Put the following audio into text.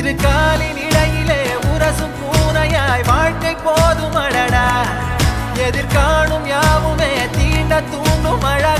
இரு காலின் இடையிலே உரசும் பூனையாய் வாழ்க்கை போதும் அழடா எதிர்காணும் யாவுமே தீண்ட தூண்டும் அழ